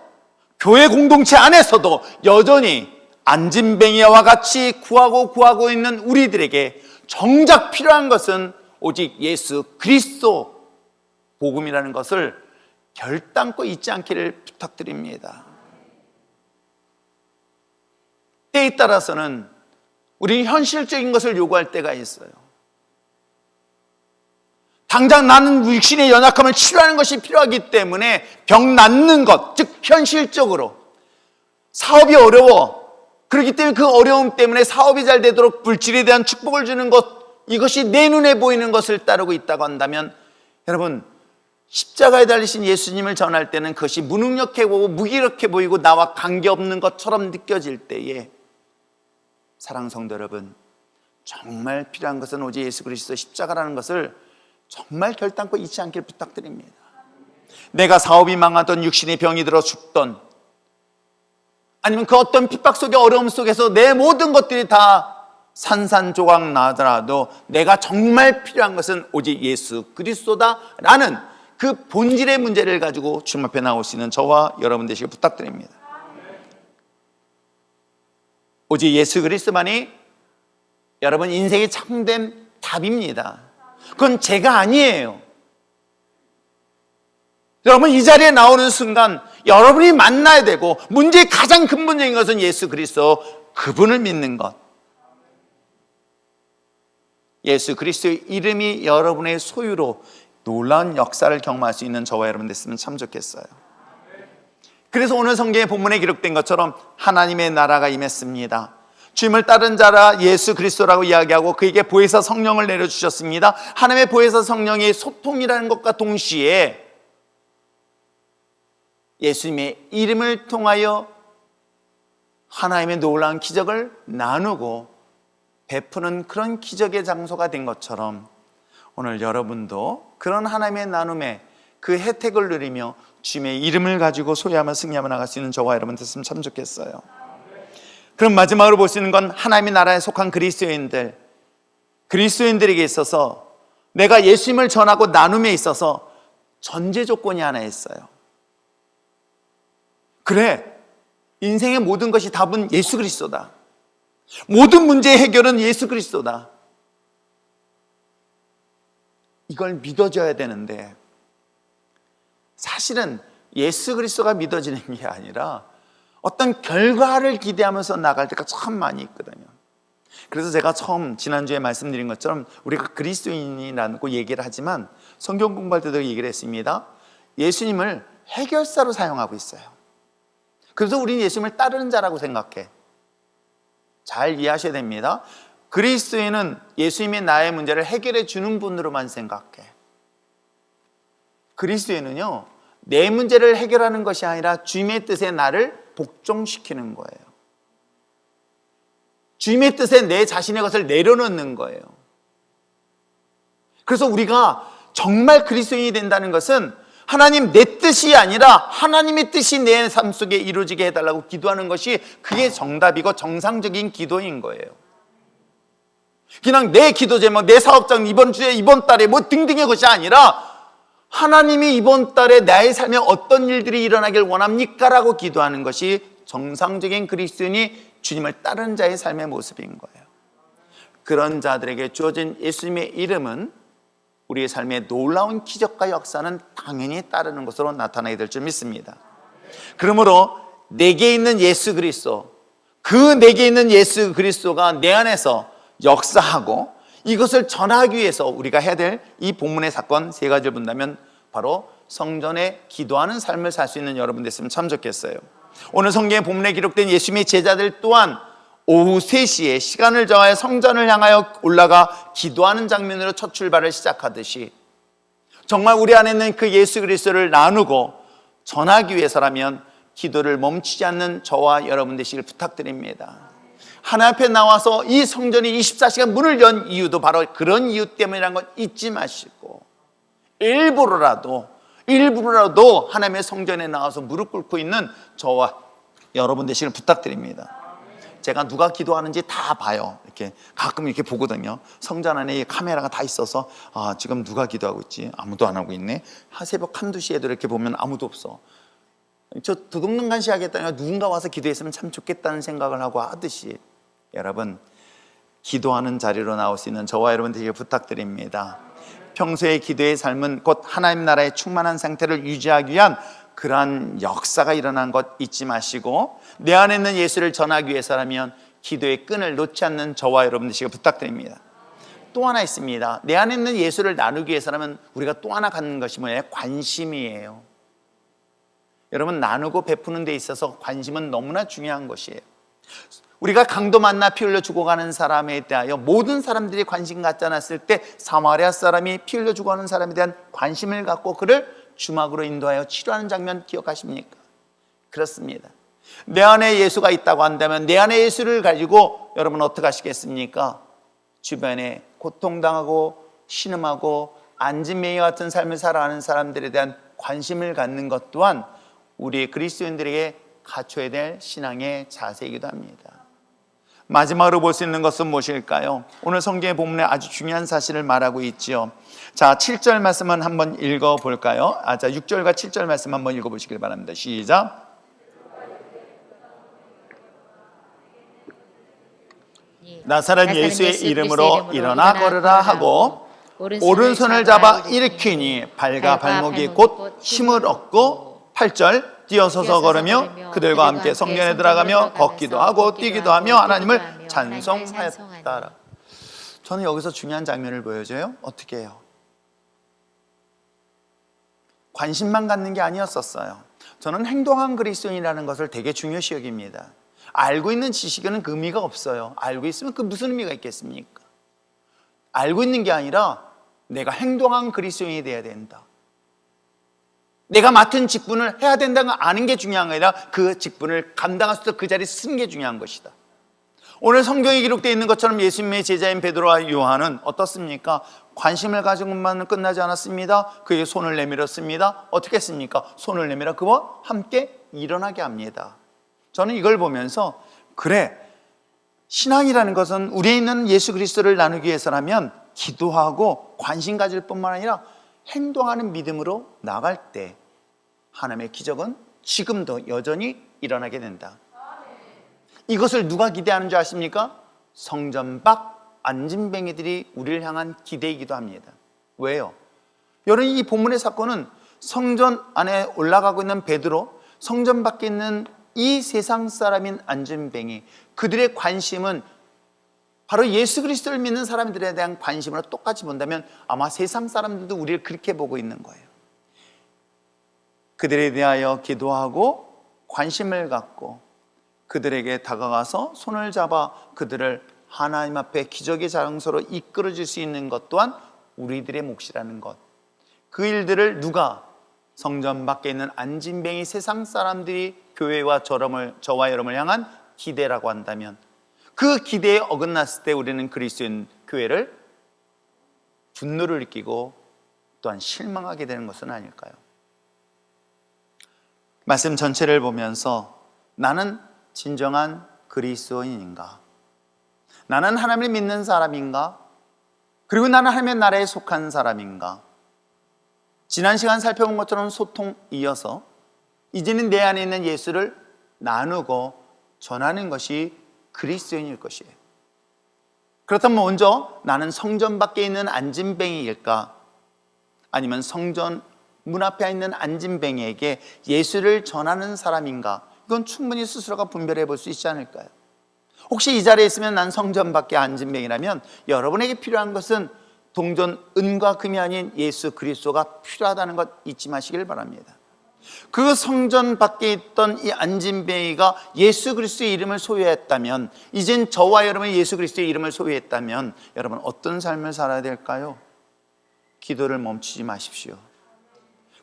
교회 공동체 안에서도 여전히 안진뱅이와 같이 구하고 있는 우리들에게 정작 필요한 것은 오직 예수 그리스도 복음이라는 것을 결단코 잊지 않기를 부탁드립니다. 때에 따라서는 우리는 현실적인 것을 요구할 때가 있어요. 당장 나는 육신의 연약함을 치료하는 것이 필요하기 때문에 병 낫는 것, 즉 현실적으로 사업이 어려워, 그렇기 때문에 그 어려움 때문에 사업이 잘 되도록 물질에 대한 축복을 주는 것, 이것이 내 눈에 보이는 것을 따르고 있다고 한다면, 여러분, 십자가에 달리신 예수님을 전할 때는 그것이 무능력해 보이고 무기력해 보이고 나와 관계없는 것처럼 느껴질 때에, 사랑하는 성도 여러분, 정말 필요한 것은 오직 예수 그리스도 십자가라는 것을 정말 결단코 잊지 않길 부탁드립니다. 내가 사업이 망하던, 육신의 병이 들어 죽던, 아니면 그 어떤 핍박 속의 어려움 속에서 내 모든 것들이 다 산산조각 나더라도 내가 정말 필요한 것은 오직 예수 그리스도다라는 그 본질의 문제를 가지고 주님 앞에 나올 수 있는 저와 여러분 되시길 부탁드립니다. 오직 예수 그리스도만이 여러분 인생의 참된 답입니다. 그건 제가 아니에요. 여러분, 이 자리에 나오는 순간 여러분이 만나야 되고, 문제의 가장 근본적인 것은 예수 그리스도, 그분을 믿는 것. 예수 그리스도의 이름이 여러분의 소유로 놀라운 역사를 경험할 수 있는 저와 여러분 됐으면 참 좋겠어요. 그래서 오늘 성경의 본문에 기록된 것처럼 하나님의 나라가 임했습니다. 주님을 따른 자라 예수 그리스도라고 이야기하고 그에게 보혜사 성령을 내려주셨습니다. 하나님의 보혜사 성령의 소통이라는 것과 동시에 예수님의 이름을 통하여 하나님의 놀라운 기적을 나누고 베푸는 그런 기적의 장소가 된 것처럼, 오늘 여러분도 그런 하나님의 나눔에 그 혜택을 누리며 주님의 이름을 가지고 소유하며 승리하며 나갈 수 있는 저와 여러분 됐으면 참 좋겠어요. 그럼 마지막으로 볼 수 있는 건 하나님의 나라에 속한 그리스도인들에게 있어서 내가 예수님을 전하고 나눔에 있어서 전제 조건이 하나 있어요. 그래, 인생의 모든 것이 답은 예수 그리스도다. 모든 문제의 해결은 예수 그리스도다. 이걸 믿어줘야 되는데, 사실은 예수 그리스도가 믿어지는 게 아니라 어떤 결과를 기대하면서 나갈 때가 참 많이 있거든요. 그래서 제가 처음 지난주에 말씀드린 것처럼 우리가 그리스도인이라고 얘기를 하지만 성경 공부할 때도 얘기를 했습니다. 예수님을 해결사로 사용하고 있어요. 그래서 우리는 예수님을 따르는 자라고 생각해. 잘 이해하셔야 됩니다. 그리스도인은 예수님이 나의 문제를 해결해 주는 분으로만 생각해. 그리스도인은요, 내 문제를 해결하는 것이 아니라 주님의 뜻에 나를 복종시키는 거예요. 주님의 뜻에 내 자신의 것을 내려놓는 거예요. 그래서 우리가 정말 그리스도인이 된다는 것은 하나님, 내 뜻이 아니라 하나님의 뜻이 내 삶 속에 이루어지게 해달라고 기도하는 것이, 그게 정답이고 정상적인 기도인 거예요. 그냥 내 기도 제목, 내 사업장 이번 주에 이번 달에 뭐 등등의 것이 아니라, 하나님이 이번 달에 나의 삶에 어떤 일들이 일어나길 원합니까? 라고 기도하는 것이 정상적인 그리스도인이 주님을 따르는 자의 삶의 모습인 거예요. 그런 자들에게 주어진 예수님의 이름은 우리의 삶의 놀라운 기적과 역사는 당연히 따르는 것으로 나타나게 될 줄 믿습니다. 그러므로 내게 있는 예수 그리스도, 그 내게 있는 예수 그리스도가 내 안에서 역사하고 이것을 전하기 위해서 우리가 해야 될 이 본문의 사건 세 가지를 본다면 바로 성전에 기도하는 삶을 살 수 있는 여러분 됐으면 참 좋겠어요. 오늘 성경에 본문에 기록된 예수님의 제자들 또한 오후 3시에 시간을 정하여 성전을 향하여 올라가 기도하는 장면으로 첫 출발을 시작하듯이 정말 우리 안에 있는 그 예수 그리스도를 나누고 전하기 위해서라면 기도를 멈추지 않는 저와 여러분 되시길 부탁드립니다. 하나님 앞에 나와서 이 성전이 24시간 문을 연 이유도 바로 그런 이유 때문이라는 건 잊지 마시고 일부러라도 하나님의 성전에 나와서 무릎 꿇고 있는 저와 여러분 되시길 부탁드립니다. 제가 누가 기도하는지 다 봐요. 이렇게 가끔 이렇게 보거든요. 성전 안에 카메라가 다 있어서 지금 누가 기도하고 있지? 아무도 안 하고 있네. 새벽 한두 시에도 이렇게 보면 아무도 없어. 저 도둑능간시 하겠다니까 누군가 와서 기도했으면 참 좋겠다는 생각을 하고 하듯이 여러분 기도하는 자리로 나올 수 있는 저와 여러분 되게 부탁드립니다. 평소의 기도의 삶은 곧 하나님 나라의 충만한 상태를 유지하기 위한 그러한 역사가 일어난 것 잊지 마시고 내 안에 있는 예수를 전하기 위해서라면 기도의 끈을 놓지 않는 저와 여러분 되시길 부탁드립니다. 또 하나 있습니다. 내 안에 있는 예수를 나누기 위해서라면 우리가 또 하나 갖는 것이 뭐예요? 관심이에요. 여러분 나누고 베푸는 데 있어서 관심은 너무나 중요한 것이에요. 우리가 강도 만나 피 흘려 죽어가는 사람에 대하여 모든 사람들이 관심 갖지 않았을 때 사마리아 사람이 피 흘려 죽어가는 사람에 대한 관심을 갖고 그를 주막으로 인도하여 치료하는 장면 기억하십니까? 그렇습니다. 내 안에 예수가 있다고 한다면 내 안에 예수를 가지고 여러분 어떻게 하시겠습니까? 주변에 고통당하고 신음하고 안진뱅이 같은 삶을 살아가는 사람들에 대한 관심을 갖는 것 또한 우리 그리스도인들에게 갖춰야 될 신앙의 자세이기도 합니다. 마지막으로 볼 수 있는 것은 무엇일까요? 오늘 성경의 본문에 아주 중요한 사실을 말하고 있지요. 자, 7절 말씀은 한번 읽어볼까요? 6절과 7절 말씀 한번 읽어보시길 바랍니다. 시작. 나사렛 예수의 이름으로 일어나 걸으라 하고 오른손을 잡아 일으키니 발과 발목이 곧 힘을 얻고 8절 뛰어서서 걸으며 그들과 함께 성전에 들어가며 걷기도 하고 뛰기도 하며 하나님을 찬송하였다. 저는 여기서 중요한 장면을 보여줘요. 어떻게 해요? 관심만 갖는 게 아니었었어요. 저는 행동한 그리스도인이라는 것을 되게 중요시 여깁니다. 알고 있는 지식에는 그 의미가 없어요. 알고 있으면 그 무슨 의미가 있겠습니까? 알고 있는 게 아니라 내가 행동한 그리스도인이 돼야 된다. 내가 맡은 직분을 해야 된다는 걸 아는 게 중요한 게 아니라 그 직분을 감당할 수 있도록 그 자리에 쓰는 게 중요한 것이다. 오늘 성경에 기록되어 있는 것처럼 예수님의 제자인 베드로와 요한은 어떻습니까? 관심을 가지고만 끝나지 않았습니다. 그에게 손을 내밀었습니다. 어떻게 했습니까? 손을 내밀어 그와 함께 일어나게 합니다. 저는 이걸 보면서 그래, 신앙이라는 것은 우리에 있는 예수 그리스도를 나누기 위해서라면 기도하고 관심 가질 뿐만 아니라 행동하는 믿음으로 나갈 때 하나님의 기적은 지금도 여전히 일어나게 된다. 이것을 누가 기대하는 줄 아십니까? 성전 밖 안진뱅이들이 우리를 향한 기대이기도 합니다. 왜요? 여러분, 이 본문의 사건은 성전 안에 올라가고 있는 베드로, 성전 밖에 있는 이 세상 사람인 안진뱅이, 그들의 관심은 바로 예수 그리스도를 믿는 사람들에 대한 관심으로 똑같이 본다면 아마 세상 사람들도 우리를 그렇게 보고 있는 거예요. 그들에 대하여 기도하고 관심을 갖고 그들에게 다가가서 손을 잡아 그들을 하나님 앞에 기적의 장소로 이끌어 줄 수 있는 것 또한 우리들의 몫이라는 것. 그 일들을 누가 성전 밖에 있는 안진뱅이 세상 사람들이 교회와 저와 여러분을 향한 기대라고 한다면 그 기대에 어긋났을 때 우리는 그리스도인 교회를 분노를 느끼고 또한 실망하게 되는 것은 아닐까요? 말씀 전체를 보면서 나는 진정한 그리스도인인가? 나는 하나님을 믿는 사람인가? 그리고 나는 하나님의 나라에 속한 사람인가? 지난 시간 살펴본 것처럼 소통 이어서 이제는 내 안에 있는 예수를 나누고 전하는 것이 그리스도인일 것이에요. 그렇다면 먼저 나는 성전 밖에 있는 안진뱅이일까? 아니면 성전 문 앞에 있는 안진뱅이에게 예수를 전하는 사람인가? 이건 충분히 스스로가 분별해 볼 수 있지 않을까요? 혹시 이 자리에 있으면 난 성전 밖에 안진뱅이라면 여러분에게 필요한 것은 동전 은과 금이 아닌 예수 그리스도가 필요하다는 것 잊지 마시길 바랍니다. 그 성전 밖에 있던 이 안진뱅이가 예수 그리스도의 이름을 소유했다면, 이젠 저와 여러분이 예수 그리스도의 이름을 소유했다면 여러분 어떤 삶을 살아야 될까요? 기도를 멈추지 마십시오.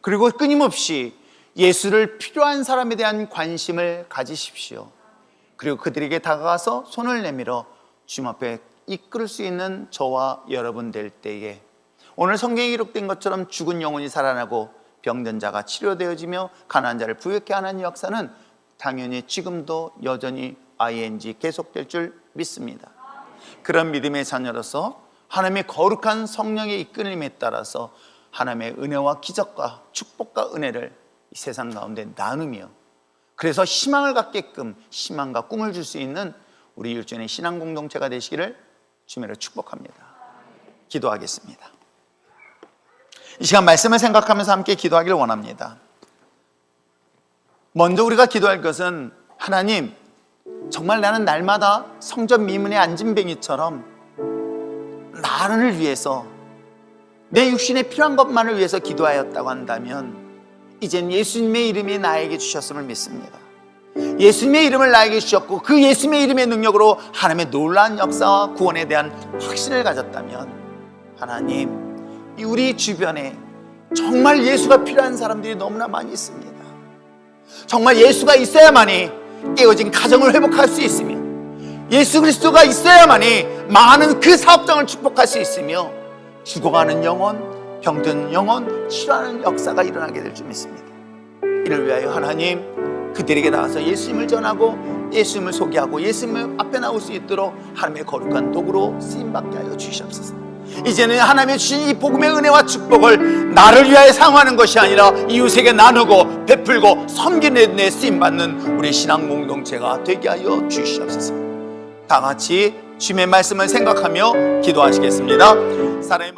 그리고 끊임없이 예수를 필요한 사람에 대한 관심을 가지십시오. 그리고 그들에게 다가가서 손을 내밀어 주님 앞에 이끌 수 있는 저와 여러분 될 때에, 오늘 성경에 기록된 것처럼 죽은 영혼이 살아나고 병든 자가 치료되어지며 가난한 자를 부유케 하는 역사는 당연히 지금도 여전히 ING 계속될 줄 믿습니다. 그런 믿음의 자녀로서 하나님의 거룩한 성령의 이끌림에 따라서 하나님의 은혜와 기적과 축복과 은혜를 이 세상 가운데 나누며, 그래서 희망을 갖게끔 희망과 꿈을 줄 수 있는 우리 율전의 신앙 공동체가 되시기를 주님으로 축복합니다. 기도하겠습니다. 이 시간 말씀을 생각하면서 함께 기도하기를 원합니다. 먼저 우리가 기도할 것은, 하나님, 정말 나는 날마다 성전 미문의 안진뱅이처럼 나를 위해서, 내 육신에 필요한 것만을 위해서 기도하였다고 한다면 이젠 예수님의 이름이 나에게 주셨음을 믿습니다. 예수님의 이름을 나에게 주셨고 그 예수님의 이름의 능력으로 하나님의 놀라운 역사와 구원에 대한 확신을 가졌다면, 하나님, 우리 주변에 정말 예수가 필요한 사람들이 너무나 많이 있습니다. 정말 예수가 있어야만이 깨어진 가정을 회복할 수 있으며, 예수 그리스도가 있어야만이 많은 그 사업장을 축복할 수 있으며, 죽어가는 영혼, 병든 영혼 치료하는 역사가 일어나게 될 줄 믿습니다. 이를 위하여 하나님, 그들에게 나가서 예수님을 전하고 예수님을 소개하고 예수님 앞에 나올 수 있도록 하나님의 거룩한 도구로 쓰임받게 하여 주시옵소서. 이제는 하나님의 주신 이 복음의 은혜와 축복을 나를 위하여 사용하는 것이 아니라 이웃에게 나누고 베풀고 섬기는 데 쓰임받는 우리 신앙 공동체가 되게 하여 주시옵소서. 다 같이 주님의 말씀을 생각하며 기도하시겠습니다. 사랑의